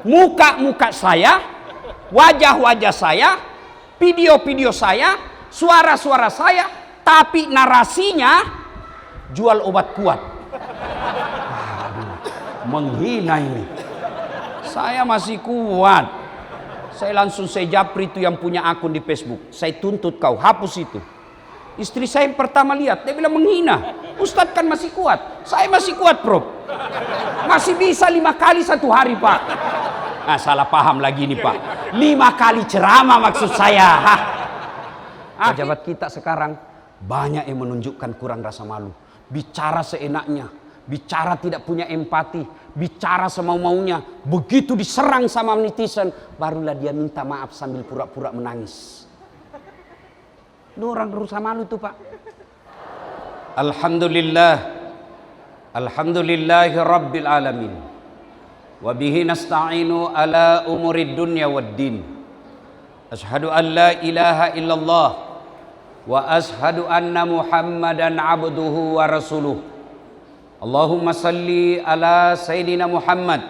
muka-muka saya, wajah-wajah saya, video-video saya, suara-suara saya, tapi narasinya jual obat kuat. Aduh, menghina ini. Saya masih kuat. Saya japri itu yang punya akun di Facebook. Saya tuntut kau, hapus itu. Istri saya yang pertama lihat, dia bilang menghina. Ustadz kan masih kuat. Saya masih kuat, Prof. Masih bisa 5 kali satu hari, Pak. Nah, salah paham lagi nih, Pak. 5 kali ceramah maksud saya. Pejabat kita sekarang banyak yang menunjukkan kurang rasa malu. Bicara seenaknya, bicara tidak punya empati, bicara semau-maunya. Begitu diserang sama netizen, barulah dia minta maaf sambil pura-pura menangis. Itu orang berusaha malu tuh, Pak. Alhamdulillah. Alhamdulillahi rabbil alamin. Wa bihi nasta'inu ala umurid dunya waddin. Ashhadu an la ilaha illallah wa ashhadu anna Muhammadan abduhu wa rasuluh. Allahumma salli ala Sayyidina Muhammad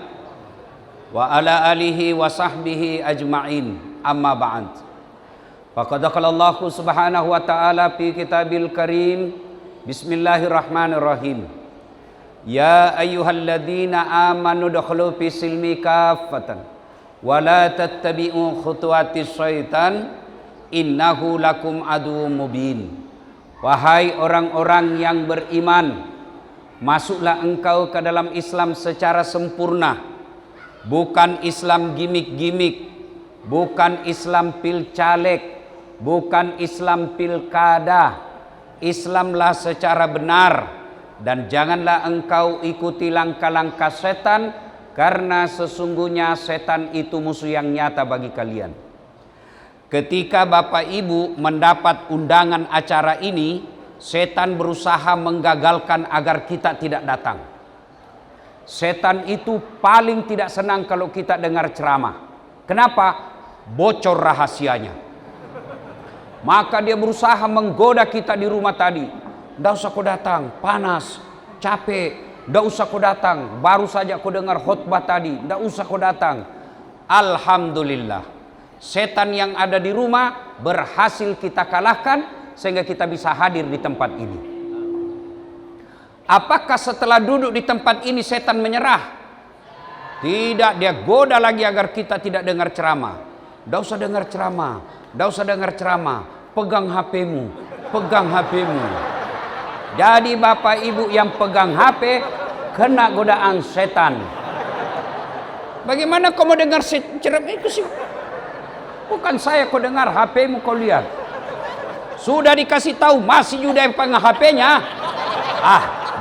wa ala alihi wa sahbihi ajma'in. Amma ba'd. Faqad qala Allah subhanahu wa ta'ala fi kitabil karim. Bismillahirrahmanirrahim. Ya ayyuhalladzina amanu dukhulu fi silmi kaffatan wa la tattabi'u khutuwatis syaitan innahu lakum aduwwum mubin. Wahai orang-orang yang beriman, masuklah engkau ke dalam Islam secara sempurna. Bukan Islam gimik-gimik, bukan Islam pil caleg, bukan Islam pilkada. Islamlah secara benar. Dan janganlah engkau ikuti langkah-langkah setan, karena sesungguhnya setan itu musuh yang nyata bagi kalian. Ketika Bapak Ibu mendapat undangan acara ini, setan berusaha menggagalkan agar kita tidak datang. Setan itu paling tidak senang kalau kita dengar ceramah. Kenapa? Bocor rahasianya. Maka dia berusaha menggoda kita di rumah tadi. Nggak usah kau datang, panas, capek. Nggak usah kau datang, baru saja kau dengar khutbah tadi. Nggak usah kau datang. Alhamdulillah, setan yang ada di rumah berhasil kita kalahkan sehingga kita bisa hadir di tempat ini. Apakah setelah duduk di tempat ini setan menyerah? Tidak, dia goda lagi agar kita tidak dengar ceramah. Nggak usah dengar ceramah, nggak usah dengar ceramah. Pegang HP-mu, pegang HP-mu. Jadi Bapak Ibu yang pegang HP kena godaan setan. Bagaimana kau mau dengar ceramah itu sih? Bukan saya kau dengar, HP-mu kau lihat. Sudah dikasih tahu masih juga yang pegang HP-nya.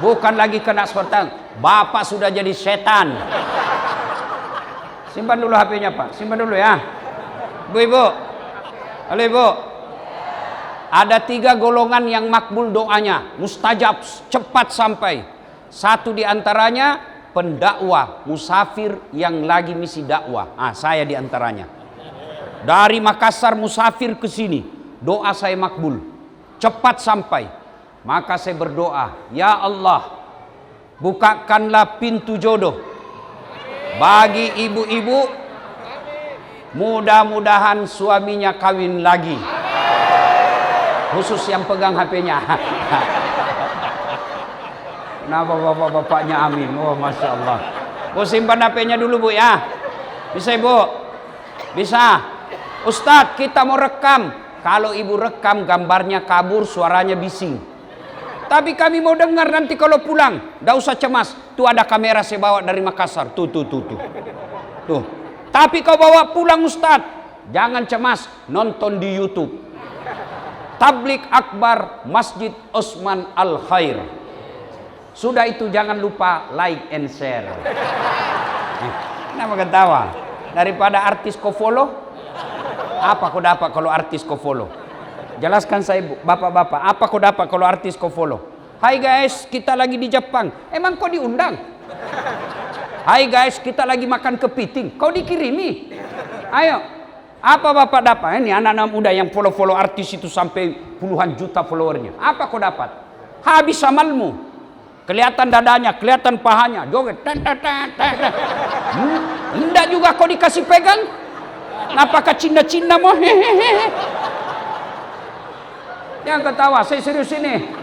Bukan lagi kena setan. Bapak sudah jadi setan. Simpan dulu HP-nya, Pak. Simpan dulu ya. Ibu-ibu. Halo Ibu. Ada 3 golongan yang makbul doanya, mustajab, cepat sampai. Satu di antaranya pendakwah, musafir yang lagi misi dakwah. Saya di antaranya. Dari Makassar musafir ke sini, doa saya makbul, cepat sampai. Maka saya berdoa, ya Allah, bukakanlah pintu jodoh bagi ibu-ibu. Mudah-mudahan suaminya kawin lagi. Khusus yang pegang HP-nya. Kenapa bapak-bapaknya amin? Oh, Masya Allah. Bu, simpan HP-nya dulu, Bu, ya. Bisa, Ibu? Bisa. Ustadz, kita mau rekam. Kalau Ibu rekam, gambarnya kabur, suaranya bising. Tapi kami mau dengar nanti kalau pulang. Nggak usah cemas. Tuh ada kamera saya bawa dari Makassar. Tuh. Tuh. Tapi kau bawa pulang, Ustadz. Jangan cemas. Nonton di YouTube. Tablik Akbar Masjid Osman Al Khair. Sudah itu jangan lupa like and share. Kenapa ketawa? Daripada artis kau follow, apa kau dapat kalau artis kau follow? Jelaskan saya, bapak-bapak, apa kau dapat kalau artis kau follow? Hai guys, kita lagi di Jepang. Emang kau diundang? Hai guys, kita lagi makan kepiting. Kau dikirimi? Ayo. Apa bapak dapat? Ini anak-anak muda yang follow artis itu sampai puluhan juta followernya. Apa kau dapat? Habis amalmu. kelihatan dadanya, kelihatan pahanya, joget. Enggak juga kau dikasih pegang. Apakah cinta-cinta mau? Yang ketawa, saya serius ini.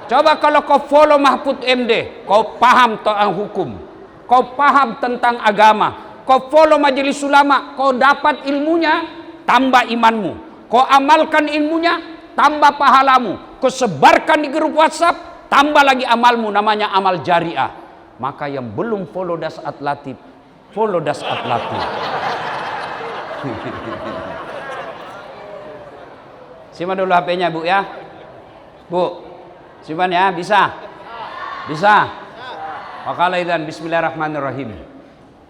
Coba kalau kau follow Mahfud MD, kau paham tentang hukum, kau paham tentang agama, kau follow majelis ulama, kau dapat ilmunya, tambah imanmu. Kau amalkan ilmunya, tambah pahalamu. Kau sebarkan di grup WhatsApp, tambah lagi amalmu, namanya amal jariah. Maka yang belum follow Dasat Latif, follow Dasat Latif. Simpan dulu HP-nya, Bu ya. Bu, simpan ya, bisa? Bisa. Wakalaidan bismillahirrahmanirrahim.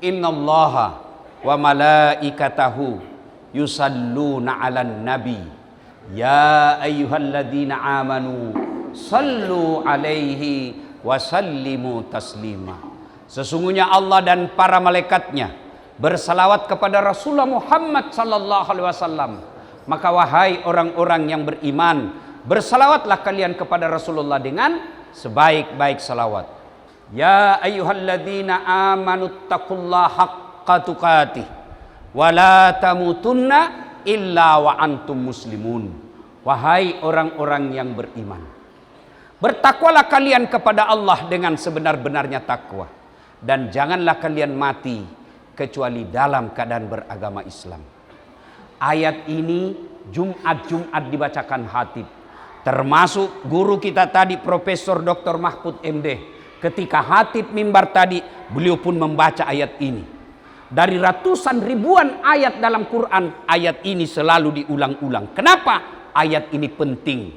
Innallaha wa malaikatahu yusalluna 'alan nabi. Ya ayyuhalladzina amanu sallu 'alaihi wa sallimu taslima. Sesungguhnya Allah dan para malaikatnya bersalawat kepada Rasulullah Muhammad sallallahu alaihi wasallam. Maka wahai orang-orang yang beriman, bersalawatlah kalian kepada Rasulullah dengan sebaik-baik salawat. Ya ayyuhalladzina amanu taqullaha haqqa tuqatih wa la tamutunna illa wa antum muslimun. Wahai orang-orang yang beriman, bertakwalah kalian kepada Allah dengan sebenar-benarnya takwa, dan janganlah kalian mati kecuali dalam keadaan beragama Islam. Ayat ini Jumat dibacakan khatib, termasuk guru kita tadi Profesor Dr. Mahfud MD. Ketika khatib mimbar tadi, beliau pun membaca ayat ini. Dari ratusan ribuan ayat dalam Quran, ayat ini selalu diulang-ulang. Kenapa? Ayat ini penting.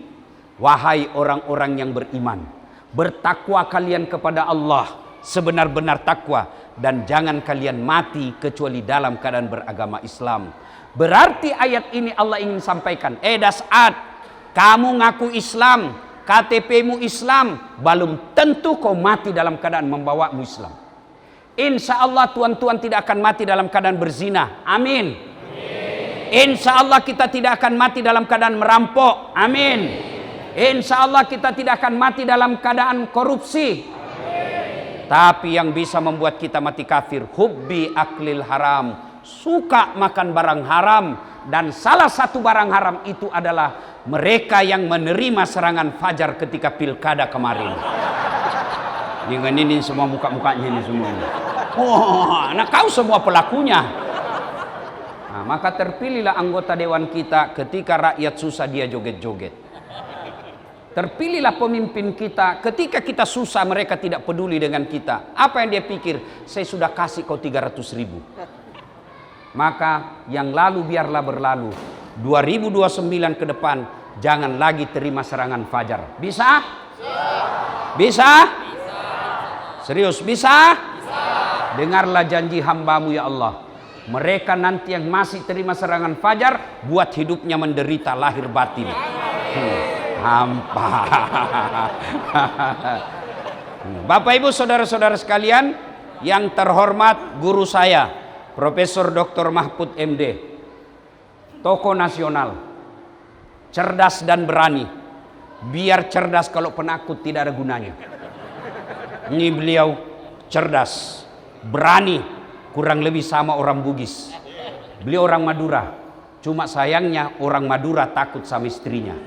Wahai orang-orang yang beriman, bertakwa kalian kepada Allah sebenar-benar takwa, dan jangan kalian mati kecuali dalam keadaan beragama Islam. Berarti ayat ini Allah ingin sampaikan, Dasat, kamu ngaku Islam, KTP-mu Islam, belum tentu kau mati dalam keadaan membawamu Islam. Insya Allah tuan-tuan tidak akan mati dalam keadaan berzina. Amin. Insya Allah kita tidak akan mati dalam keadaan merampok. Amin. Insya Allah kita tidak akan mati dalam keadaan korupsi. Tapi yang bisa membuat kita mati kafir, hubbi aklil haram, suka makan barang haram. Dan salah satu barang haram itu adalah mereka yang menerima serangan fajar ketika pilkada kemarin. Ini semua muka-mukanya ini semua. Oh, nah kau semua pelakunya. Nah, maka terpilihlah anggota dewan kita ketika rakyat susah dia joget-joget. Terpilihlah pemimpin kita ketika kita susah mereka tidak peduli dengan kita. Apa yang dia pikir? Saya sudah kasih kau 300.000. Maka yang lalu biarlah berlalu. 2029 ke depan jangan lagi terima serangan fajar. Bisa? Bisa? Serius bisa? Dengarlah janji hambamu ya Allah. Mereka nanti yang masih terima serangan fajar, buat hidupnya menderita lahir batin. Hampa. Bapak Ibu saudara-saudara sekalian, yang terhormat guru saya Profesor Dr. Mahfud MD, tokoh nasional, cerdas dan berani. Biar cerdas kalau penakut tidak ada gunanya. Ini beliau cerdas, berani, kurang lebih sama orang Bugis. Beliau orang Madura, cuma sayangnya orang Madura takut sama istrinya.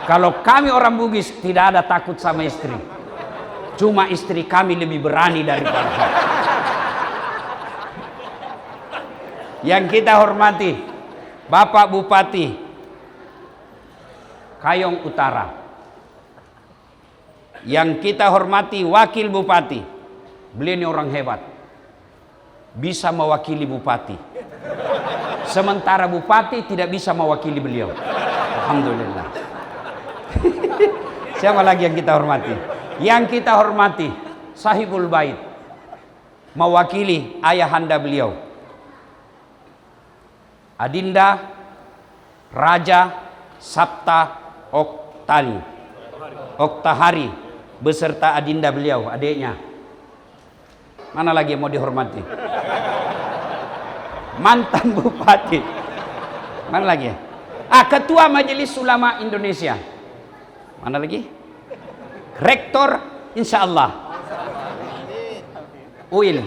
Kalau kami orang Bugis tidak ada takut sama istri. Cuma istri kami lebih berani daripada saya. Yang kita hormati Bapak Bupati Kayong Utara. Yang kita hormati Wakil Bupati. Beliau ini orang hebat, bisa mewakili Bupati. Sementara Bupati tidak bisa mewakili beliau. Alhamdulillah. Siapa lagi yang kita hormati? Yang kita hormati Sahibul Bait, mewakili ayahanda beliau Adinda Raja Sabta Oktahari beserta adinda beliau, adiknya. Mana lagi yang mau dihormati? Mantan Bupati. Mana lagi? Ketua Majelis Ulama Indonesia. Mana lagi? rektor, insya Allah. UIN.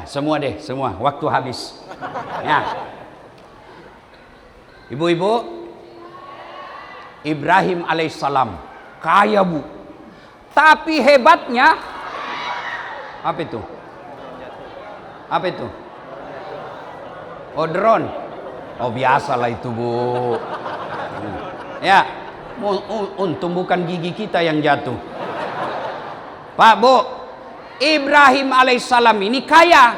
Semua deh, semua. Waktu habis. Ya. Ibu-ibu, Ibrahim alaihissalam kaya bu. Tapi hebatnya, apa itu? Apa itu? Oh, drone. Oh, biasalah itu bu. Ya, untung bukan gigi kita yang jatuh. Pak bu, Ibrahim alaihissalam ini kaya.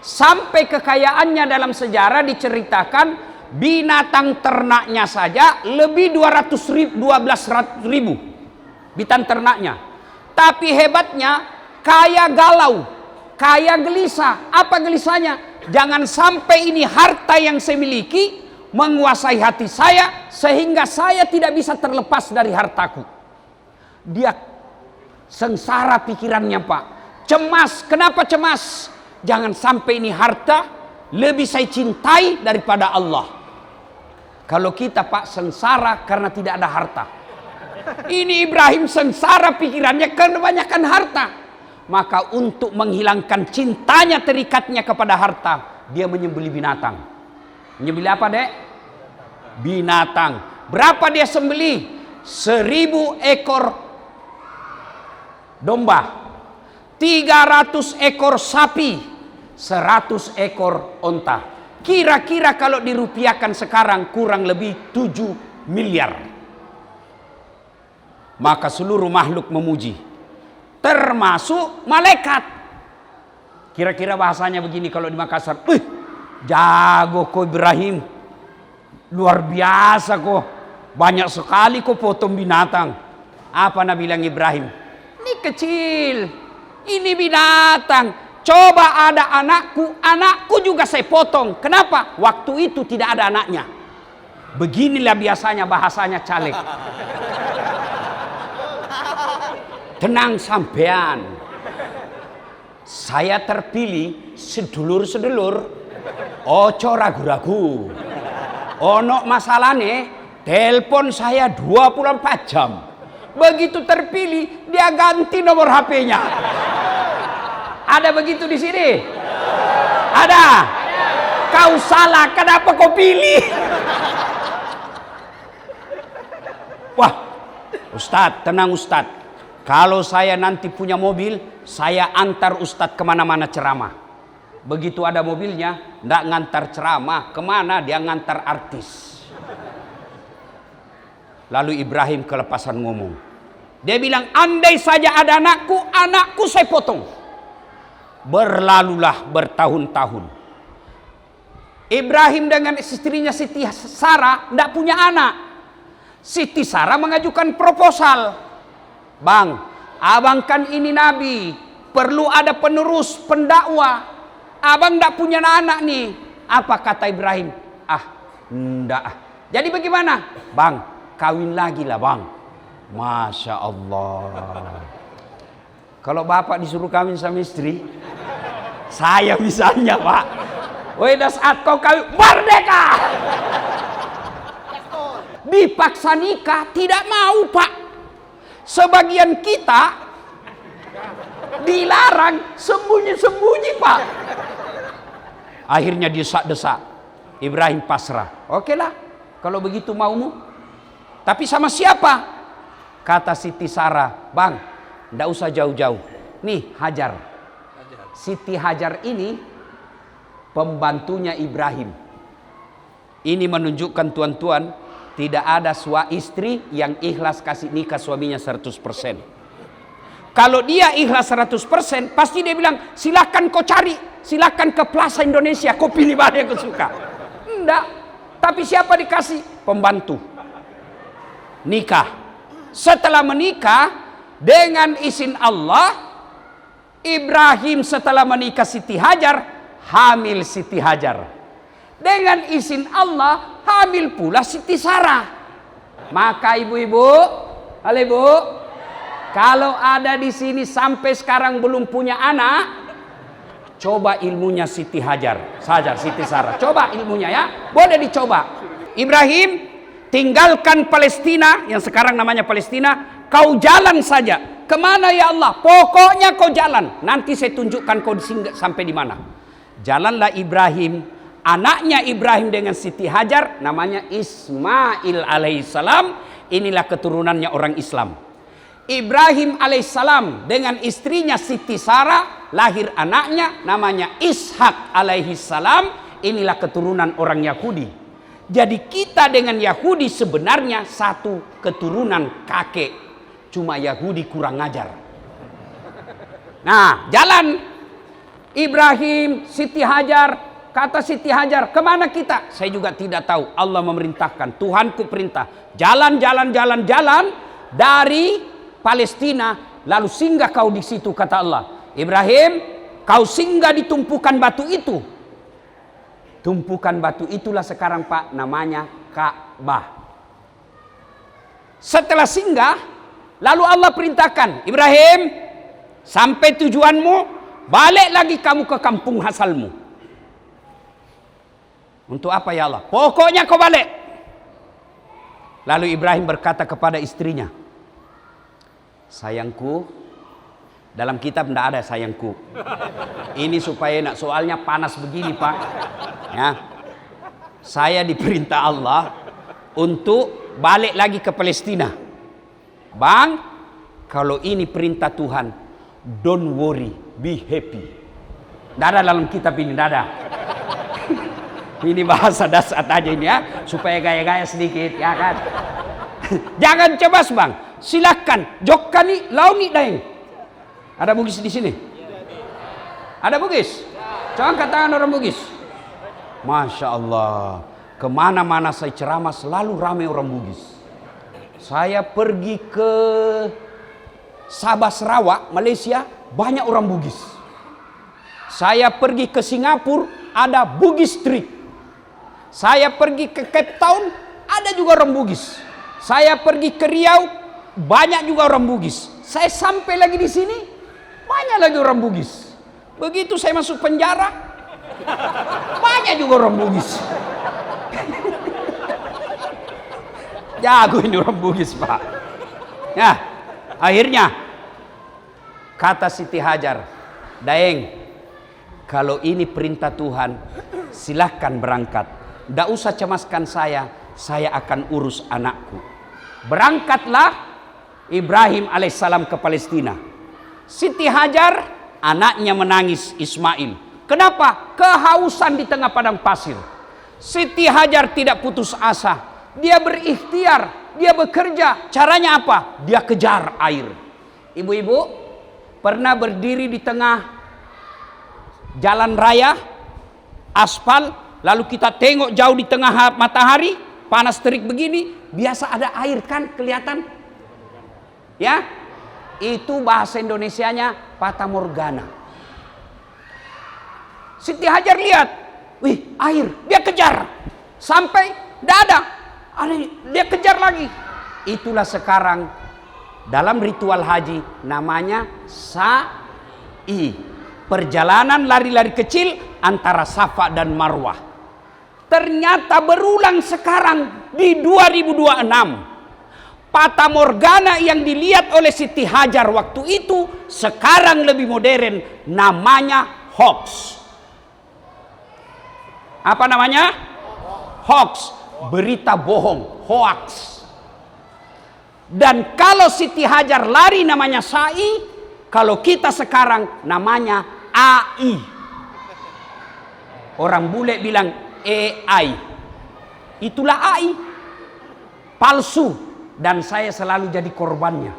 Sampai kekayaannya dalam sejarah diceritakan binatang ternaknya saja lebih 12 ribu binatang ternaknya. Tapi hebatnya kaya galau, kaya gelisah. Apa gelisahnya? Jangan sampai ini harta yang saya miliki menguasai hati saya sehingga saya tidak bisa terlepas dari hartaku. Dia sengsara pikirannya pak, cemas. Kenapa cemas? Jangan sampai ini harta lebih saya cintai daripada Allah. Kalau kita pak sengsara karena tidak ada harta. Ini Ibrahim sengsara pikirannya karena kebanyakan harta. Maka untuk menghilangkan cintanya, terikatnya kepada harta, dia menyembelih binatang. Menyembelih apa dek? Binatang. Berapa dia sembelih? 1000 ekor domba, 300 ekor sapi, 100 ekor onta. Kira-kira kalau dirupiahkan sekarang kurang lebih 7 miliar. Maka seluruh makhluk memuji, termasuk malaikat. Kira-kira bahasanya begini kalau di Makassar, jago kok Ibrahim, luar biasa kok, banyak sekali kok potong binatang. Apa Nabi bilang Ibrahim? Ini kecil, ini binatang. Coba ada anakku juga saya potong. Kenapa? Waktu itu tidak ada anaknya. Beginilah biasanya bahasanya caleg. Tenang sampean. Saya terpilih sedulur-sedulur. Ojo ragu-ragu. Ono masalahnya, telepon saya 24 jam. Begitu terpilih, dia ganti nomor HP-nya. Ada begitu di sini? Ada. Kau salah, kenapa kau pilih? Wah, Ustadz, tenang Ustadz. Kalau saya nanti punya mobil, saya antar Ustadz kemana-mana ceramah. Begitu ada mobilnya, nggak ngantar ceramah. Kemana? Dia ngantar artis. Lalu Ibrahim kelepasan ngomong. Dia bilang, andai saja ada anakku saya potong. Berlalulah bertahun-tahun. Ibrahim dengan istrinya Siti Sarah tidak punya anak. Siti Sarah mengajukan proposal. Bang, abang kan ini nabi, perlu ada penerus, pendakwah. Abang tidak punya anak nih. Apa kata Ibrahim? Enggak. Jadi bagaimana? Bang, kawin lagi lah bang. Masya Allah. Kalau bapak disuruh kawin sama istri, saya misalnya pak, dah saat kau kawin, merdeka. Dipaksa nikah, tidak mau pak. Sebagian kita dilarang sembunyi-sembunyi pak. Akhirnya desak-desak. Ibrahim pasrah. Oke lah, kalau begitu maumu. Tapi sama siapa? Kata Siti Sarah, bang, tidak usah jauh-jauh. Nih Hajar. Siti Hajar ini pembantunya Ibrahim. Ini menunjukkan tuan-tuan, tidak ada istri yang ikhlas kasih nikah suaminya 100%. Kalau dia ikhlas 100%, pasti dia bilang, silakan kau cari, silakan ke Plaza Indonesia, kau pilih mana yang kau suka. Enggak. Tapi siapa dikasih? Pembantu. Nikah. Setelah menikah, dengan izin Allah, Ibrahim setelah menikah Siti Hajar, hamil Siti Hajar. Dengan izin Allah, hamil pula Siti Sarah. Maka ibu-ibu, halo ibu, kalau ada di sini sampai sekarang belum punya anak, coba ilmunya Siti Hajar, Siti Sarah. Coba ilmunya ya, boleh dicoba. Ibrahim tinggalkan Palestina, yang sekarang namanya Palestina, kau jalan saja. Kemana ya Allah? Pokoknya kau jalan. Nanti saya tunjukkan kau sampai di mana. Jalanlah Ibrahim, anaknya Ibrahim dengan Siti Hajar, namanya Ismail alaihissalam. Inilah keturunannya orang Islam. Ibrahim alaihissalam dengan istrinya Siti Sarah, lahir anaknya namanya Ishak alaihissalam. Inilah keturunan orang Yahudi. Jadi kita dengan Yahudi sebenarnya satu keturunan kakek. Cuma Yahudi kurang ajar. Nah, jalan Ibrahim, Siti Hajar. Kata Siti Hajar, kemana kita? Saya juga tidak tahu. Allah memerintahkan, Tuhanku perintah. Jalan dari Palestina, lalu singgah kau di situ, kata Allah. Ibrahim, kau singgah di tumpukan batu itu. Tumpukan batu itulah sekarang Pak namanya Ka'bah. Setelah singgah, lalu Allah perintahkan, Ibrahim, sampai tujuanmu, balik lagi kamu ke kampung asalmu. Untuk apa ya Allah? Pokoknya kau balik. Lalu Ibrahim berkata kepada istrinya, sayangku, dalam kitab tidak ada sayangku. Ini supaya enak, soalnya panas begini Pak. Ya, saya diperintah Allah untuk balik lagi ke Palestina. Bang, kalau ini perintah Tuhan, don't worry, be happy. Tidak ada dalam kitab ini, tidak ada. Ini bahasa dasar aja ini ya, supaya gaya-gaya sedikit ya kan. Jangan cebas Bang, silakan jokkani launi daeng. Ada Bugis di sini? Ada Bugis? Coba angkat tangan orang Bugis. Masya Allah, kemana-mana saya ceramah selalu ramai orang Bugis. Saya pergi ke Sabah Sarawak, Malaysia, banyak orang Bugis. Saya pergi ke Singapura, ada Bugis Street. Saya pergi ke Cape Town, ada juga orang Bugis. Saya pergi ke Riau, banyak juga orang Bugis. Saya sampai lagi di sini, banyak lagi orang Bugis. Begitu saya masuk penjara, banyak juga orang Bugis. Jago ini orang Bugis Pak. Ya, akhirnya kata Siti Hajar, Daeng, kalau ini perintah Tuhan, silahkan berangkat. Tidak usah cemaskan saya akan urus anakku. Berangkatlah Ibrahim alaihissalam ke Palestina. Siti Hajar, anaknya menangis Ismail. Kenapa? Kehausan di tengah padang pasir. Siti Hajar tidak putus asa. Dia berikhtiar, dia bekerja. Caranya apa? Dia kejar air. Ibu-ibu pernah berdiri di tengah jalan raya, aspal, lalu kita tengok jauh di tengah matahari, panas terik begini, biasa ada air kan kelihatan? Ya, itu bahasa Indonesianya fata morgana. Siti Hajar lihat, wih air, dia kejar, sampai tidak ada, dia kejar lagi. Itulah sekarang dalam ritual haji namanya sa'i, perjalanan lari-lari kecil antara Safa dan Marwah. Ternyata berulang sekarang di 2026. Fata morgana yang dilihat oleh Siti Hajar waktu itu sekarang lebih modern, namanya hoax. Apa namanya? Hoax, berita bohong, hoax. Dan kalau Siti Hajar lari namanya sa'i, kalau kita sekarang namanya AI. Orang bule bilang AI. Itulah AI. Palsu. Dan saya selalu jadi korbannya.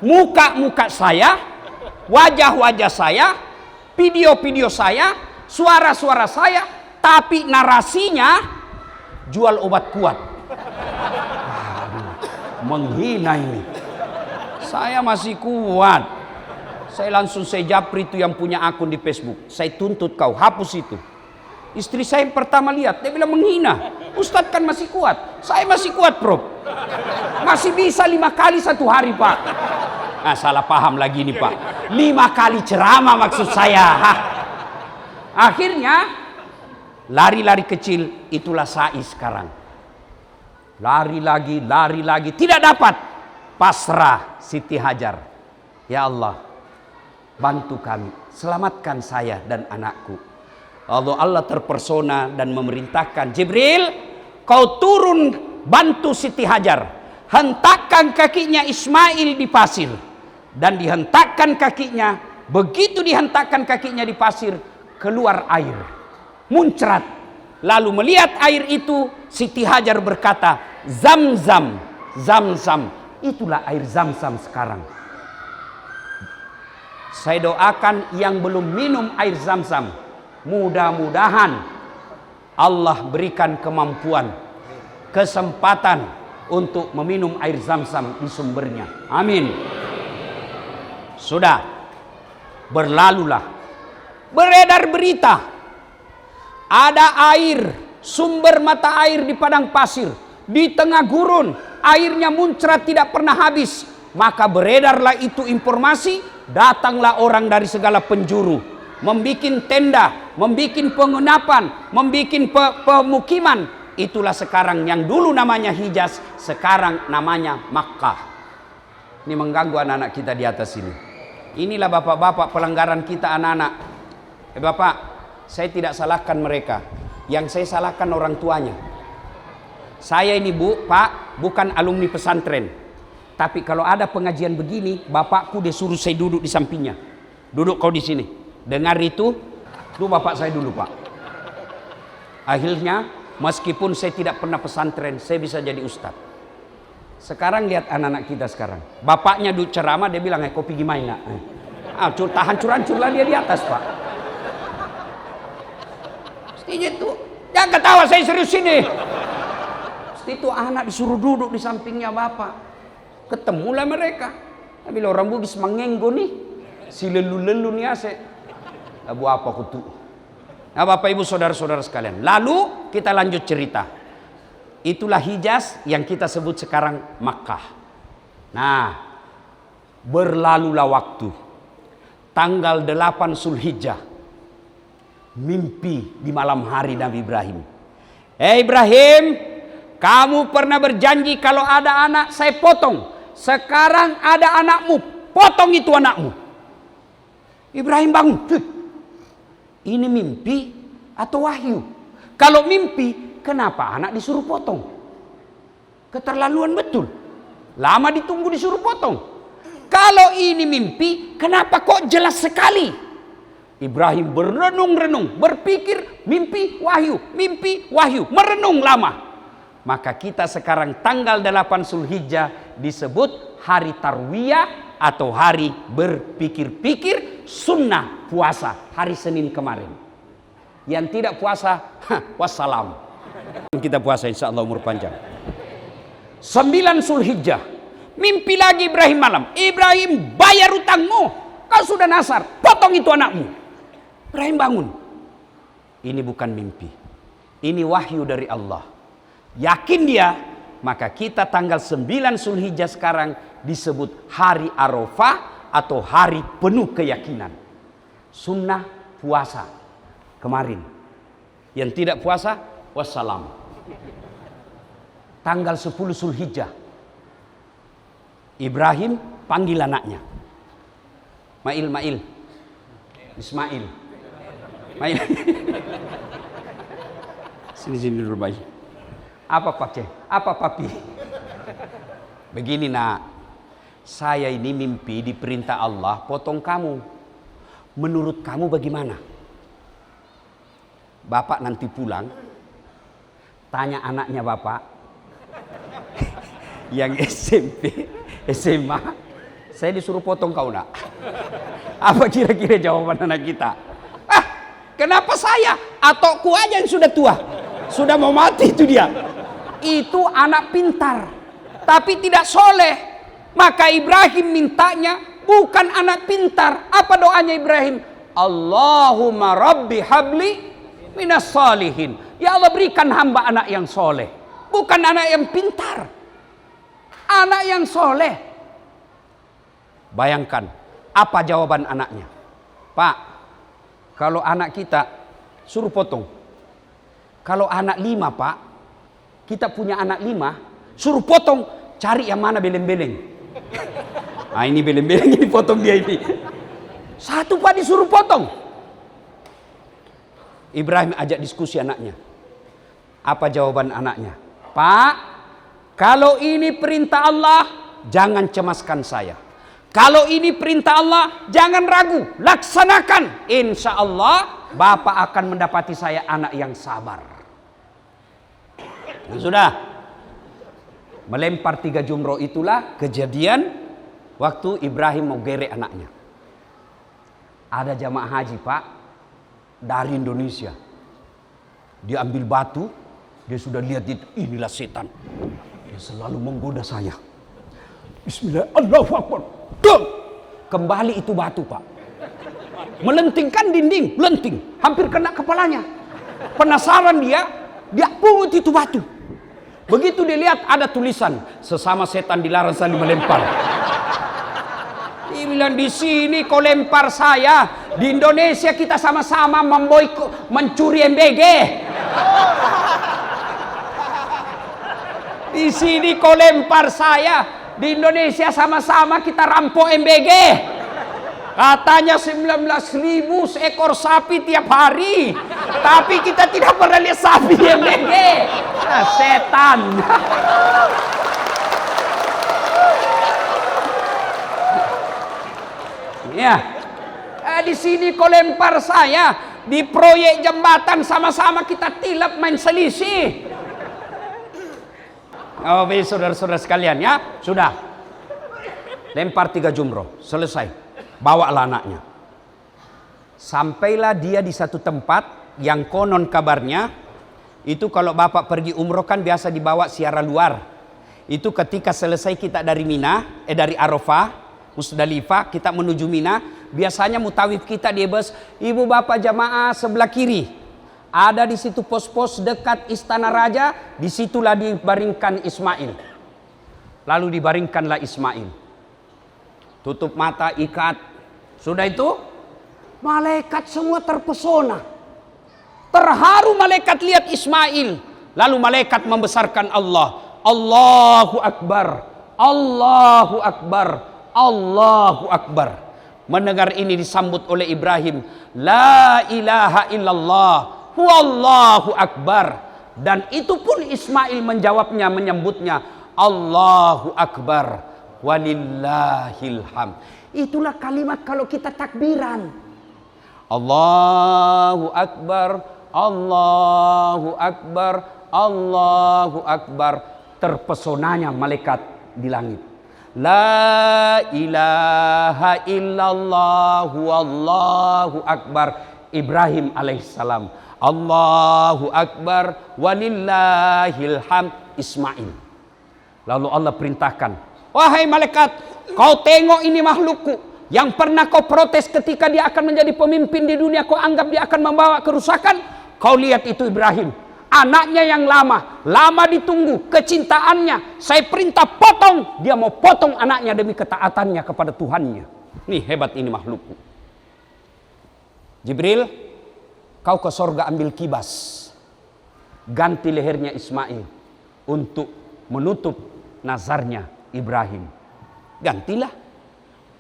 Muka-muka saya, wajah-wajah saya, video-video saya, suara-suara saya, tapi narasinya jual obat kuat. Menghina ini. Saya masih kuat. Saya langsung japri itu yang punya akun di Facebook. Saya tuntut kau, hapus itu. Istri saya yang pertama lihat, dia bilang menghina. Ustadz kan masih kuat. Saya masih kuat, Prof. Masih bisa 5 kali satu hari, Pak. Nah, salah paham lagi nih, Pak. 5 kali ceramah maksud saya. Akhirnya, lari-lari kecil, itulah sa'i sekarang. Lari lagi, tidak dapat. pasrah Siti Hajar. Ya Allah, bantu kami, selamatkan saya dan anakku. Allah terpersona dan memerintahkan, Jibril, kau turun bantu Siti Hajar, hentakkan kakinya Ismail di pasir. Dan dihentakkan kakinya, begitu dihentakkan kakinya di pasir, keluar air, muncrat. Lalu melihat air itu, Siti Hajar berkata, Zamzam, Zamzam. Itulah air Zamzam sekarang. Saya doakan yang belum minum air Zamzam, mudah-mudahan Allah berikan kemampuan, kesempatan untuk meminum air Zamzam di sumbernya. Amin. Sudah, berlalulah. Beredar berita, ada air, sumber mata air di padang pasir, di tengah gurun, airnya muncrat tidak pernah habis. Maka beredarlah itu informasi, datanglah orang dari segala penjuru, membikin tenda, membikin penginapan, membikin pemukiman. Itulah sekarang yang dulu namanya Hijaz, sekarang namanya Makkah. Ini mengganggu anak-anak kita di atas ini. Inilah bapak-bapak pelanggaran kita anak-anak. Bapak, saya tidak salahkan mereka. Yang saya salahkan orang tuanya. Saya ini Pak, bukan alumni pesantren. Tapi kalau ada pengajian begini, bapakku dia suruh saya duduk di sampingnya. Duduk kau di sini. Dengar itu bapak saya dulu Pak. Akhirnya, meskipun saya tidak pernah pesantren, saya bisa jadi ustadz. Sekarang lihat anak-anak kita sekarang. Bapaknya duduk ceramah, dia bilang, kau pergi main nak. Tahan hancur-hancurlah dia di atas Pak. Itu, jangan ketawa, saya serius ini. Itu anak disuruh duduk di sampingnya bapak. Ketemulah mereka. Tapi orang bugis mengenggo nih. Si lelu-lelu nih asik. Abu apa kutu. Nah Bapak Ibu saudara-saudara sekalian. Lalu kita lanjut cerita. Itulah Hijaz yang kita sebut sekarang Makkah. Nah, berlalulah waktu. Tanggal 8 Zulhijjah. Mimpi di malam hari Nabi Ibrahim. Ibrahim, kamu pernah berjanji kalau ada anak saya potong. Sekarang ada anakmu, potong itu anakmu. Ibrahim bangun. Ini mimpi atau wahyu? Kalau mimpi, kenapa anak disuruh potong? Keterlaluan betul. Lama ditunggu disuruh potong. Kalau ini mimpi, kenapa kok jelas sekali? Ibrahim berenung-renung, berpikir mimpi wahyu, merenung lama. Maka kita sekarang tanggal 8 Zulhijjah disebut hari Tarwiyah atau hari berpikir-pikir sunnah puasa hari Senin kemarin. Yang tidak puasa, wassalam. Kita puasa insya Allah umur panjang. 9 Zulhijjah, mimpi lagi Ibrahim malam. Ibrahim, bayar utangmu, kau sudah nasar, potong itu anakmu. Ibrahim bangun. Ini bukan mimpi, ini wahyu dari Allah. Yakin dia, maka kita tanggal 9 Zulhijjah sekarang disebut hari Arafah atau hari penuh keyakinan. Sunnah puasa kemarin. Yang tidak puasa, wassalam. Tanggal 10 Zulhijjah, Ibrahim panggil anaknya. Mail, Ismail. Mail. Sini dulu bayi. Apa Pak Ceh? Apa Papi? Begini nak, saya ini mimpi diperintah Allah potong kamu. Menurut kamu bagaimana? Bapak nanti pulang, tanya anaknya bapak, yang SMP, SMA, saya disuruh potong kau nak. Apa kira-kira jawaban anak kita? Kenapa saya? Atauku aja yang sudah tua, sudah mau mati itu dia. Itu anak pintar, tapi tidak soleh. Maka Ibrahim mintanya bukan anak pintar. Apa doanya Ibrahim? Allahumma rabbi habli minas salihin. Ya Allah, berikan hamba anak yang soleh, bukan anak yang pintar, anak yang soleh. Bayangkan apa jawaban anaknya. Pak, kalau anak kita suruh potong, kalau anak 5 Pak, kita punya anak 5, suruh potong, cari yang mana beleng-beleng. Nah ini beleng-beleng ini potong dia ini. Satu Pak disuruh potong. Ibrahim ajak diskusi anaknya. Apa jawaban anaknya? Pak, kalau ini perintah Allah, jangan cemaskan saya. Kalau ini perintah Allah, jangan ragu, laksanakan. Insya Allah, Bapak akan mendapati saya anak yang sabar. Nah, sudah. Melempar 3 jumroh itulah kejadian waktu Ibrahim mau gerek anaknya. Ada jamaah haji Pak dari Indonesia. Dia ambil batu, dia sudah lihat inilah setan. Dia selalu menggoda saya. Bismillah, Allahu Akbar. Kembali itu batu Pak. Melentingkan dinding, lenting, hampir kena kepalanya. Penasaran dia pungut itu batu. Begitu dilihat ada tulisan, sesama setan dilarang saling melempar. Dia bilang, di sini kau lempar saya, di Indonesia kita sama-sama mencuri MBG. Di sini kau lempar saya, di Indonesia sama-sama kita rampok MBG. Katanya 19.000 ekor sapi tiap hari, tapi kita tidak pernah lihat sapi MBG. Nah, setan. Ya, di sini kau lempar saya, di proyek jembatan sama-sama kita tilap main selisih. Oh, saudara-saudara sekalian ya, sudah. Lempar 3 jumroh, selesai. Bawalah anaknya. Sampailah dia di satu tempat yang konon kabarnya itu kalau bapak pergi umroh kan biasa dibawa siara luar. Itu ketika selesai kita dari Mina, dari Arafah, Musdalifah, kita menuju Mina, biasanya mutawif kita di bus, ibu bapak jamaah sebelah kiri. Ada di situ pos-pos dekat Istana Raja, disitulah dibaringkan Ismail. Lalu dibaringkanlah Ismail. Tutup mata, ikat. Sudah itu, malaikat semua terpesona. Terharu malaikat lihat Ismail. Lalu malaikat membesarkan Allah. Allahu Akbar. Allahu Akbar. Allahu Akbar. Mendengar ini disambut oleh Ibrahim. La ilaha illallah. Wallahu Akbar. Dan itu pun Ismail menjawabnya, menyebutnya. Allahu Akbar. Walillahil hamd. Itulah kalimat kalau kita takbiran. Allahu Akbar, Allahu Akbar, Allahu Akbar. Terpesonanya malaikat di langit. La ilaha illallah, Allahu Akbar. Ibrahim alaihissalam. Allahu Akbar, walillahil hamd. Ismail. Lalu Allah perintahkan, wahai malaikat, kau tengok ini makhlukku yang pernah kau protes ketika dia akan menjadi pemimpin di dunia, kau anggap dia akan membawa kerusakan. Kau lihat itu Ibrahim, anaknya yang lama ditunggu, kecintaannya. Saya perintah potong, dia mau potong anaknya demi ketaatannya kepada Tuhannya. Nih hebat ini makhlukku. Jibril, kau ke sorga ambil kibas, ganti lehernya Ismail untuk menutup nazarnya Ibrahim. Gantilah.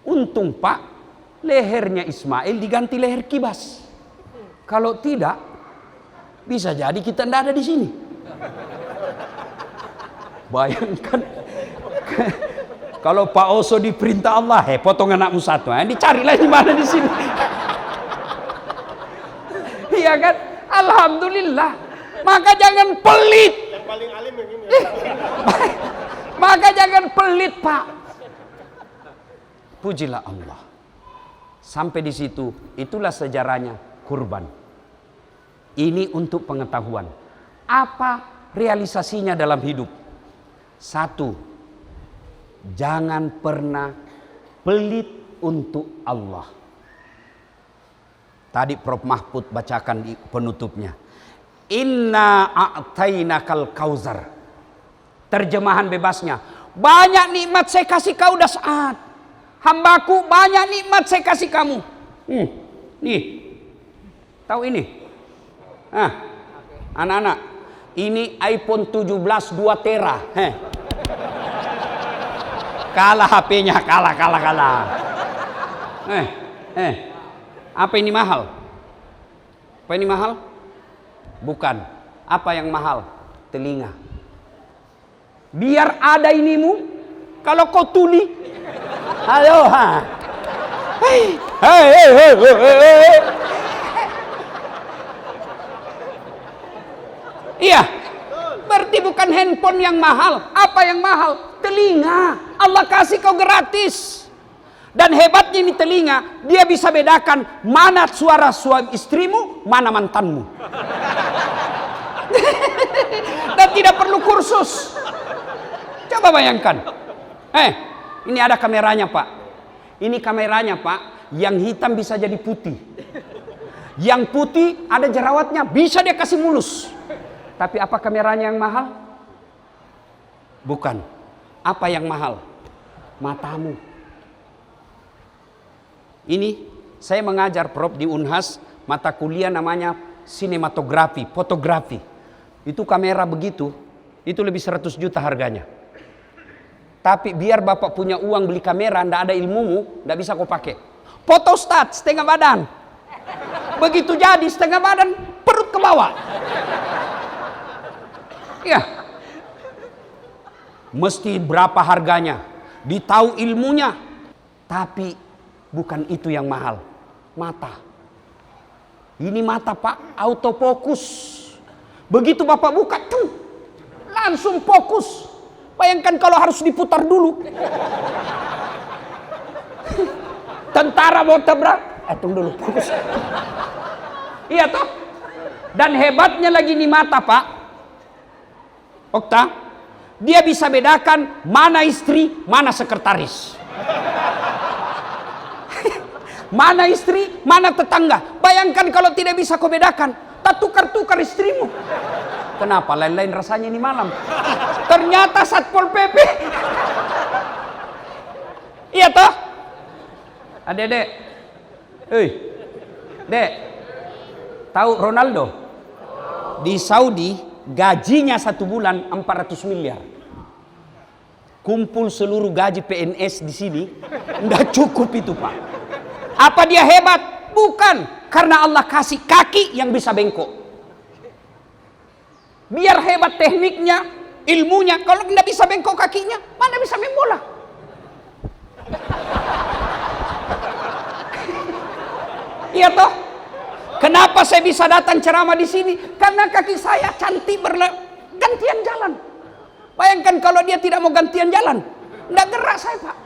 Untung Pak, lehernya Ismail diganti leher kibas. Kalau tidak, bisa jadi kita tidak ada di sini. Bayangkan, kalau Pak Oso diperintah Allah, potong anakmu satu, dicarilah di mana di sini. Iya kan? Alhamdulillah. Maka jangan pelit. Yang paling alim yang ini. Maka jangan pelit Pak. Pujilah Allah. Sampai di situ, itulah sejarahnya kurban. Ini untuk pengetahuan. Apa realisasinya dalam hidup? 1. Jangan pernah pelit untuk Allah. Tadi Prof Mahfud bacakan di penutupnya. Inna a'tainakal kauzar. Terjemahan bebasnya. Banyak nikmat saya kasih kau dah saat. Hambaku banyak nikmat saya kasih kamu. Nih. Tahu ini? Anak-anak. Ini iPhone 17 2 tera. kalah HP-nya, kalah. Apa ini mahal? Apa ini mahal? Bukan. Apa yang mahal? Telinga. Biar ada inimu, kalau kau tuli, ayo ha. Hei. Iya. Berarti bukan handphone yang mahal. Apa yang mahal? Telinga. Allah kasih kau gratis. Dan hebatnya ini telinga, dia bisa bedakan mana suara suami istrimu, mana mantanmu. Dan tidak perlu kursus. Coba bayangkan. Ini ada kameranya, Pak. Ini kameranya, Pak. Yang hitam bisa jadi putih. Yang putih ada jerawatnya, bisa dia kasih mulus. Tapi apa kameranya yang mahal? Bukan. Apa yang mahal? Matamu. Ini saya mengajar Prof di Unhas, mata kuliah namanya sinematografi, fotografi. Itu kamera begitu, itu lebih 100 juta harganya. Tapi biar Bapak punya uang beli kamera, ndak ada ilmumu, ndak bisa kau pakai. Photostat setengah badan. Begitu jadi setengah badan, perut ke bawah. Ya. Mesti berapa harganya, ditahu ilmunya. Tapi bukan itu yang mahal. Mata. Ini mata, Pak, autofokus. Begitu Bapak buka, langsung fokus. Bayangkan kalau harus diputar dulu. Tentara mau tabrak, tunggu dulu, fokus. Iya toh? Dan hebatnya lagi nih mata, Pak Okta, dia bisa bedakan mana istri, mana sekretaris. Mana istri, mana tetangga. Bayangkan kalau tidak bisa kau bedakan, tak tukar-tukar istrimu. Kenapa? Lain-lain rasanya ini malam. Ternyata Satpol PP. Iya toh? Adek-dek. Dek. Tahu Ronaldo? Di Saudi gajinya 1 bulan 400 miliar. Kumpul seluruh gaji PNS di sini, enggak cukup itu, Pak. Apa dia hebat? Bukan. Karena Allah kasih kaki yang bisa bengkok. Biar hebat tekniknya, ilmunya, kalau tidak bisa bengkok kakinya, mana bisa main bola? Iya toh? Kenapa saya bisa datang ceramah di sini? Karena kaki saya cantik gantian jalan. Bayangkan kalau dia tidak mau gantian jalan, tidak gerak saya, Pak.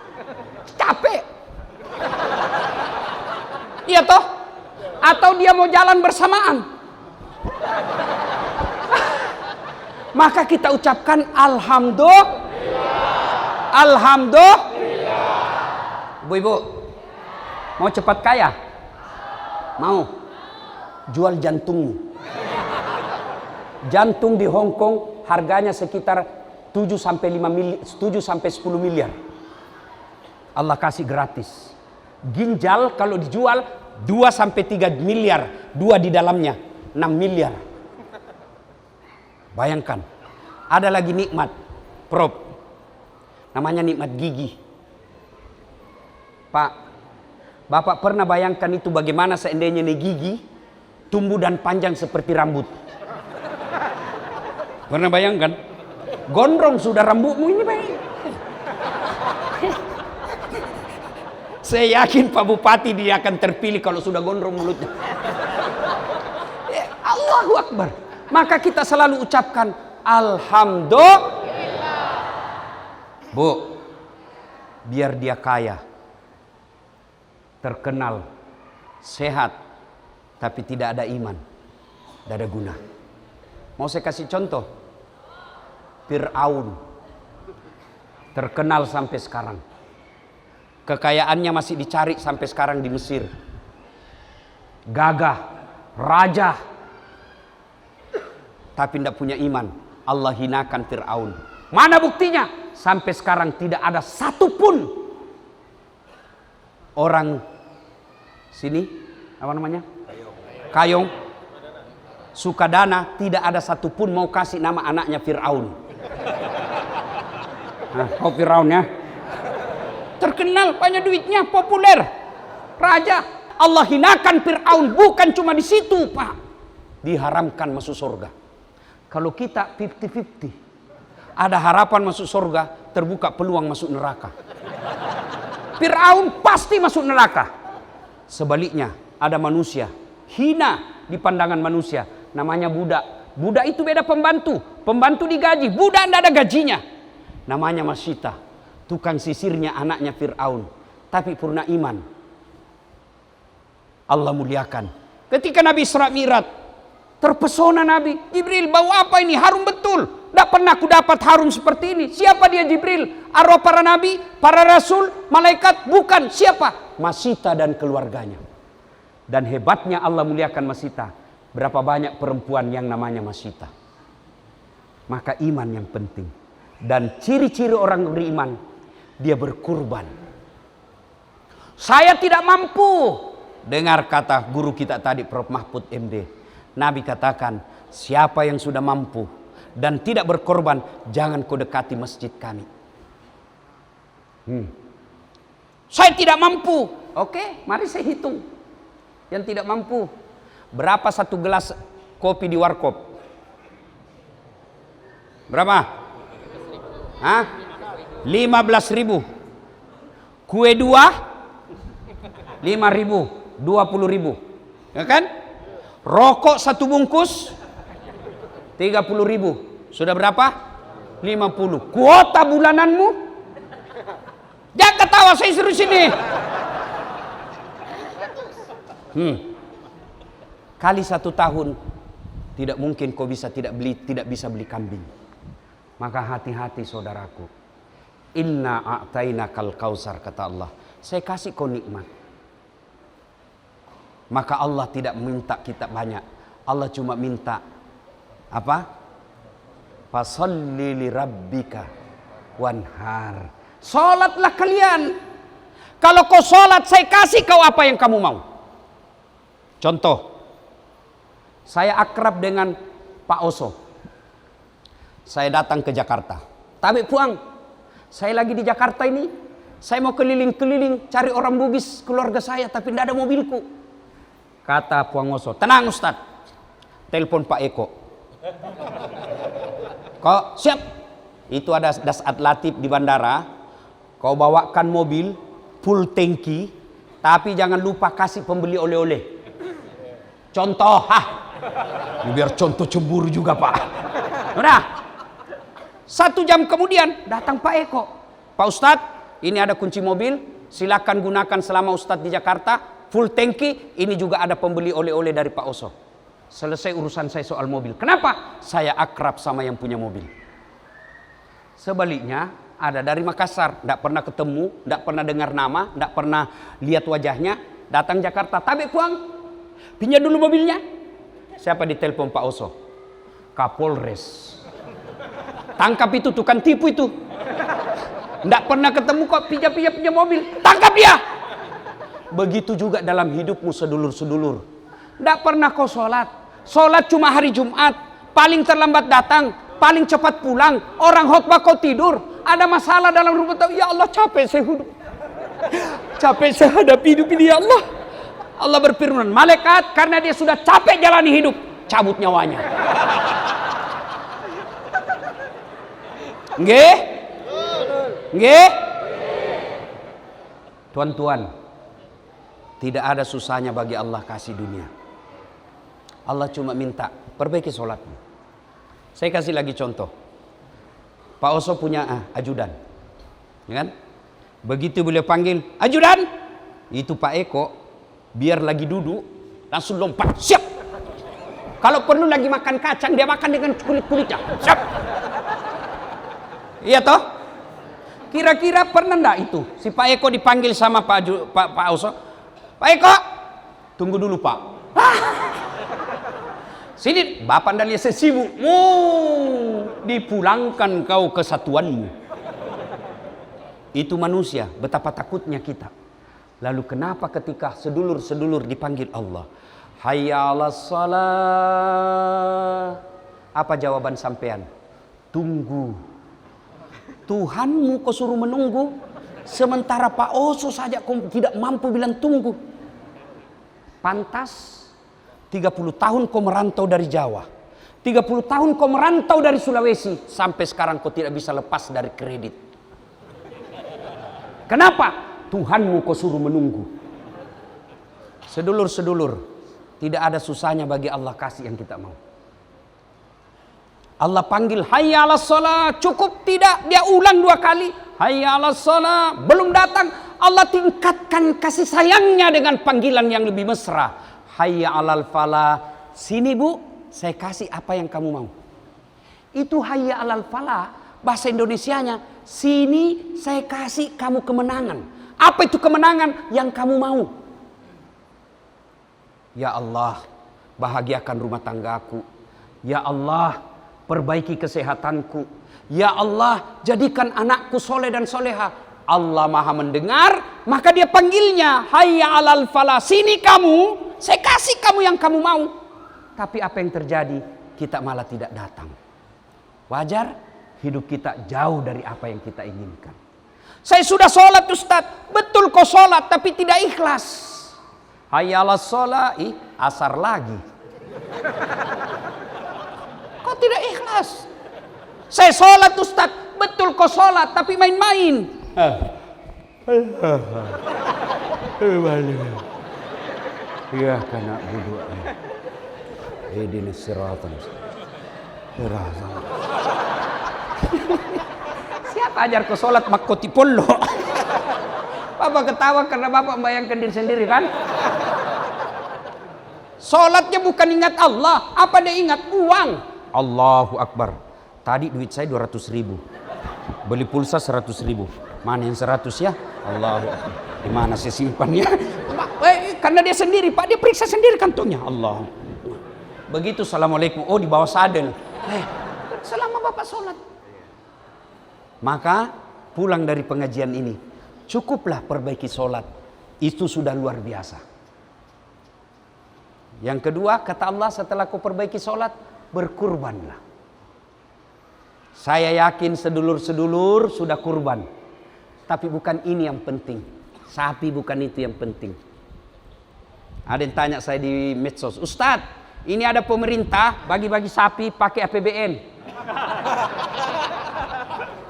Capek. Iya toh? Atau dia mau jalan bersamaan. Maka kita ucapkan alhamdulillah. Alhamdulillah. Ibu-ibu, mau cepat kaya? Mau? Jual jantungmu. Jantung di Hong Kong harganya sekitar 7 sampai 10 miliar. Allah kasih gratis. Ginjal kalau dijual 2 sampai 3 miliar, 2 di dalamnya 6 miliar. Bayangkan, ada lagi nikmat, Prof. Namanya nikmat gigi. Pak, Bapak pernah bayangkan itu bagaimana seandainya nih gigi tumbuh dan panjang seperti rambut? Pernah bayangkan? Gondrong sudah rambutmu ini, Pak. Saya yakin Pak Bupati dia akan terpilih kalau sudah gondrong mulutnya. Allahu Akbar. Maka kita selalu ucapkan alhamdulillah. Bu, biar dia kaya, terkenal, sehat, tapi tidak ada iman, tidak ada guna. Mau saya kasih contoh? Fir'aun terkenal sampai sekarang. Kekayaannya masih dicari sampai sekarang di Mesir. Gagah, raja, tapi tidak punya iman. Allah hinakan Fir'aun. Mana buktinya? Sampai sekarang tidak ada satupun orang sini, apa namanya? Kayong, Sukadana, tidak ada satupun mau kasih nama anaknya Fir'aun. Nah, kau Fir'aun ya. terkenal, banyak duitnya, populer, raja. Allah hinakan Fir'aun, bukan cuma di situ Pak, diharamkan masuk surga. Kalau kita 50-50, ada harapan masuk surga, terbuka peluang masuk neraka. Fir'aun pasti masuk neraka. Sebaliknya ada manusia hina di pandangan manusia, namanya budak. Budak itu beda pembantu, pembantu digaji, budak tidak ada gajinya. Namanya Masyitah, tukang sisirnya anaknya Fir'aun, tapi purna iman. Allah muliakan. Ketika Nabi Isra Mi'raj, terpesona Nabi. Jibril, bau apa ini? Harum betul. Tidak pernah aku dapat harum seperti ini. Siapa dia Jibril? Arwah para nabi, para rasul, malaikat? Bukan. Siapa? Masyitah dan keluarganya. Dan hebatnya Allah muliakan Masyitah. Berapa banyak perempuan yang namanya Masyitah. Maka iman yang penting. Dan ciri-ciri orang beriman, dia berkurban. Saya tidak mampu. Dengar kata guru kita tadi, Prof. Mahfud MD. Nabi katakan, siapa yang sudah mampu dan tidak berkorban, jangan kau dekati masjid kami. Saya tidak mampu. Oke, mari saya hitung. Yang tidak mampu, berapa satu gelas kopi di warkop? Berapa? 15.000. Kue 2, 5.000. 20.000, ya kan? Rokok satu bungkus 30.000. Sudah berapa? 50. Kuota bulananmu? Jangan ketawa, saya seru sini. Kali 1 tahun tidak mungkin kau tidak bisa beli kambing. Maka hati-hati saudaraku. Inna a'tainakal kausar, kata Allah. Saya kasih kau nikmat. Maka Allah tidak minta kita banyak. Allah cuma minta apa? Fasalli li rabbika wanhar. Salatlah kalian. Kalau kau salat, saya kasih kau apa yang kamu mau. Contoh, saya akrab dengan Pak Oso. Saya datang ke Jakarta. Tapi Puang, saya lagi di Jakarta ini. Saya mau keliling-keliling cari orang Bugis keluarga saya, tapi tidak ada mobilku. Kata Puang Oso, tenang Ustaz, telepon Pak Eko. Kau siap? Itu ada Dasat Latif di bandara. Kau bawakan mobil full tangki, tapi jangan lupa kasih pembeli oleh-oleh. Contoh, biar contoh cemburu juga Pak. Udah. 1 jam kemudian datang Pak Eko. Pak Ustadz, ini ada kunci mobil, silakan gunakan selama Ustadz di Jakarta. Full tangki, ini juga ada pembeli oleh-oleh dari Pak Oso. Selesai urusan saya soal mobil. Kenapa? Saya akrab sama yang punya mobil. Sebaliknya, ada dari Makassar, tidak pernah ketemu, tidak pernah dengar nama, tidak pernah lihat wajahnya, datang Jakarta. Tapi Puang, pinjam dulu mobilnya. Siapa ditelepon Pak Oso? Kapolres. Tangkap itu, tukang tipu itu. Tidak pernah ketemu kok, pinjam mobil. Tangkap dia. Begitu juga dalam hidupmu sedulur-sedulur. Tidak pernah kau sholat. Sholat cuma hari Jumat. Paling terlambat datang, paling cepat pulang. Orang khotbah kau tidur. Ada masalah dalam rumah tangga. Ya Allah, capek saya hidup. Capek saya hadapi hidup ini ya Allah. Allah berfirman, malaikat karena dia sudah capek jalani hidup, cabut nyawanya. Nggih? Nggih? Tuan-tuan, tidak ada susahnya bagi Allah kasih dunia. Allah cuma minta perbaiki sholatmu. Saya kasih lagi contoh. Pak Oso punya ajudan, ya kan? Begitu beliau panggil ajudan, itu Pak Eko biar lagi duduk langsung lompat, siap. Kalau perlu lagi makan kacang, dia makan dengan kulit-kulitnya, siap. Iya toh? Kira-kira pernah enggak itu si Pak Eko dipanggil sama Pak Oso? Pak Eko, tunggu dulu Pak. Sini, Bapak dan saya sibuk. Dipulangkan kau kesatuanmu. Itu manusia, betapa takutnya kita. Lalu kenapa ketika sedulur-sedulur dipanggil Allah, hayya 'alas shalah, apa jawaban sampean? Tunggu. Tuhanmu kau suruh menunggu. Sementara Pak Oso saja kau tidak mampu bilang tunggu. Pantas 30 tahun kau merantau dari Jawa. 30 tahun kau merantau dari Sulawesi. Sampai sekarang kau tidak bisa lepas dari kredit. Kenapa? Tuhanmu kau suruh menunggu. Sedulur-sedulur, tidak ada susahnya bagi Allah kasih yang kita mau. Allah panggil hayya 'alas shalah, cukup tidak? Dia ulang 2 kali. Hayya 'alas shalah, belum datang. Allah tingkatkan kasih sayangnya dengan panggilan yang lebih mesra. Hayya 'alal falah, sini Bu, saya kasih apa yang kamu mau. Itu hayya 'alal falah, bahasa Indonesianya, sini saya kasih kamu kemenangan. Apa itu kemenangan yang kamu mau? Ya Allah, bahagiakan rumah tanggaku. Ya Allah, perbaiki kesehatanku. Ya Allah, jadikan anakku soleh dan soleha. Allah maha mendengar, maka dia panggilnya, hayya 'alal falah, sini kamu, saya kasih kamu yang kamu mau. Tapi apa yang terjadi? Kita malah tidak datang. Wajar, hidup kita jauh dari apa yang kita inginkan. Saya sudah sholat Ustaz, betul kau sholat tapi tidak ikhlas. Hayya 'alas shalah, asar lagi. Kau tidak ikhlas. Saya sholat Ustaz, betul kau sholat tapi main-main. Ya karena budu. Ihdinas siratal mustaqim. Siapa ajar kau sholat makoti polo? Bapak ketawa karena Bapak membayangkan diri sendiri kan? Sholatnya bukan ingat Allah. Apa dia ingat? Uang. Allahu Akbar. Tadi duit saya 200.000. Beli pulsa 100.000. Mana yang 100 ya? Allahu Akbar. Di mana saya simpannya? Karena dia sendiri Pak. Dia periksa sendiri kantongnya. Allah. Begitu assalamualaikum. Oh di bawah sadel. Selama Bapak sholat. Maka pulang dari pengajian ini, cukuplah perbaiki sholat. Itu sudah luar biasa. Yang kedua, kata Allah, setelah kau perbaiki sholat, berkurbanlah. Saya yakin sedulur-sedulur sudah kurban. Tapi bukan ini yang penting. Sapi bukan itu yang penting. Ada yang tanya saya di medsos, Ustadz, ini ada pemerintah bagi-bagi sapi pakai APBN.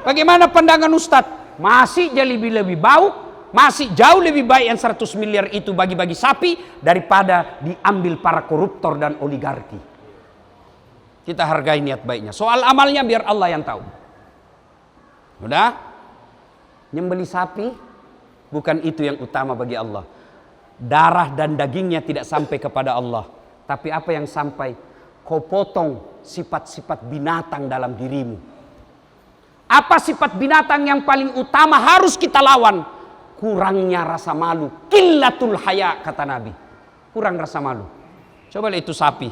Bagaimana pandangan Ustadz? Masih jadi lebih bau, masih jauh lebih baik yang 100 miliar itu bagi-bagi sapi daripada diambil para koruptor dan oligarki. Kita hargai niat baiknya. Soal amalnya biar Allah yang tahu. Udah? Nyembeli sapi bukan itu yang utama bagi Allah. Darah dan dagingnya tidak sampai kepada Allah. Tapi apa yang sampai? Kau potong sifat-sifat binatang dalam dirimu. Apa sifat binatang yang paling utama harus kita lawan? Kurangnya rasa malu. Qillatul haya, kata Nabi. Kurang rasa malu. Coba lihat itu sapi.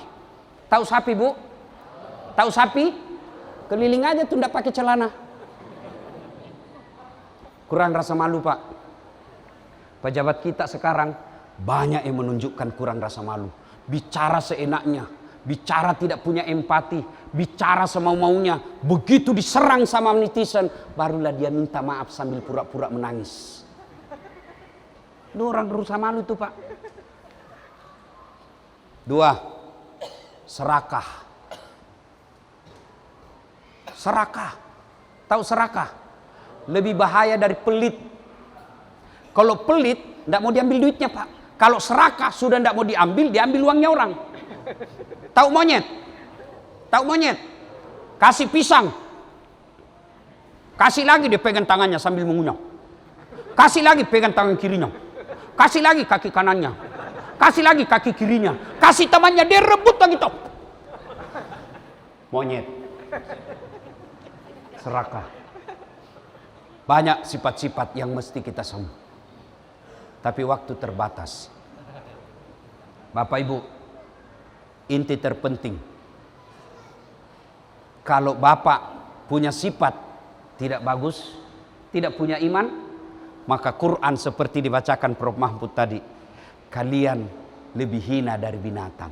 Tahu sapi Bu? Tahu sapi? Keliling aja tuh ndak pakai celana. Kurang rasa malu Pak. Pejabat kita sekarang banyak yang menunjukkan kurang rasa malu. Bicara seenaknya, bicara tidak punya empati, bicara semau-maunya. Begitu diserang sama netizen, barulah dia minta maaf sambil pura-pura menangis. Itu orang berusaha malu tuh Pak. 2. Serakah. Serakah. Tahu serakah? Lebih bahaya dari pelit. Kalau pelit, tidak mau diambil duitnya Pak. Kalau serakah, sudah tidak mau diambil uangnya orang. Tahu monyet? Tahu monyet? Kasih pisang. Kasih lagi dia pegang tangannya sambil mengunyah. Kasih lagi pegang tangan kirinya. Kasih lagi kaki kanannya. Kasih lagi kaki kirinya. Kasih temannya, dia rebut lagi tuh. Monyet. Serakah. Banyak sifat-sifat yang mesti kita sembuh. Tapi waktu terbatas. Bapak Ibu, inti terpenting. Kalau Bapak punya sifat tidak bagus, tidak punya iman, maka Quran seperti dibacakan Prof. Mahfud tadi, kalian lebih hina dari binatang.